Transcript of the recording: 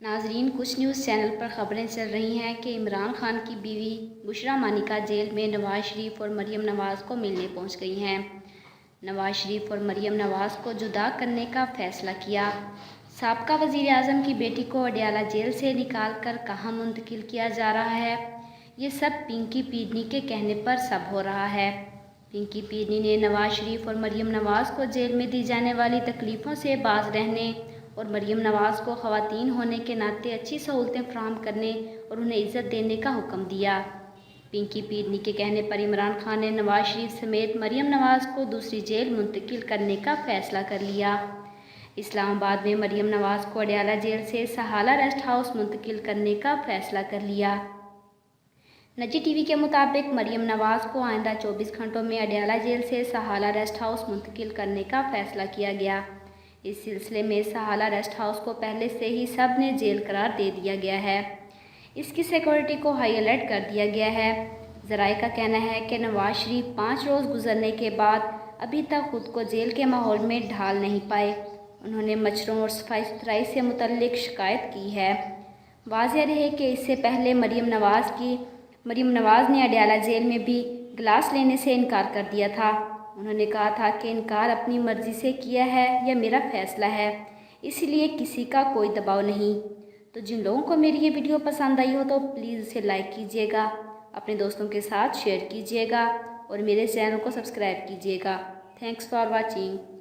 नाजरीन, कुछ news channel पर खबरें चल रही हैं कि इमरान खान की बीवी बुशरा मानिका जेल में नवाज शरीफ और मरीम नवाज़ को मिलने पहुंच गई हैं। नवाज शरीफ और मरीम नवाज़ को जुदा करने का फैसला किया। साबका वज़ीर आज़म की बेटी को अडयाला जेल से निकाल कर कहाँ मुंतकिल किया जा रहा है, ये सब पिंकी पीडनी के कहने पर सब हो रहा है। पिंकी पीडनी ने नवाज शरीफ और मरीम नवाज़ को जेल में दी जाने वाली तकलीफ़ों से बाज रहने और मरीम नवाज़ को ख़वातीन होने के नाते अच्छी सहूलतें फराहम करने और उन्हें इज़्ज़त देने का हुक्म दिया। पिंकी पीडनी के कहने पर इमरान खान ने नवाज शरीफ समेत मरीम नवाज़ को दूसरी जेल मुंतकिल करने का फ़ैसला कर लिया। इस्लामाबाद में मरीम नवाज़ को अडयाला जेल से सहाला रेस्ट हाउस मुंतकिल करने का फ़ैसला कर लिया। निजी टीवी के मुताबिक मरीम नवाज़ को आइंदा 24 घंटों में अडयाला जेल से सहाला रेस्ट हाउस मुंतकिल करने का फ़ैसला किया गया। इस सिलसिले में सहाला रेस्ट हाउस को पहले से ही सब ने जेल करार दे दिया गया है। इसकी सिक्योरिटी को हाई अलर्ट कर दिया गया है। ज़राए का कहना है कि नवाज शरीफ 5 रोज़ गुजरने के बाद अभी तक खुद को जेल के माहौल में ढाल नहीं पाए। उन्होंने मच्छरों और सफाई सुथराई से मुतल्लिक शिकायत की है। वाज़ेह रहे कि इससे पहले मरीम नवाज़ ने अडयाला जेल में भी गिलास लेने से इनकार कर दिया था। उन्होंने कहा था कि इनकार अपनी मर्ज़ी से किया है, यह मेरा फ़ैसला है, इसलिए किसी का कोई दबाव नहीं। तो जिन लोगों को मेरी ये वीडियो पसंद आई हो तो प्लीज़ इसे लाइक कीजिएगा, अपने दोस्तों के साथ शेयर कीजिएगा और मेरे चैनल को सब्सक्राइब कीजिएगा। Thanks for watching.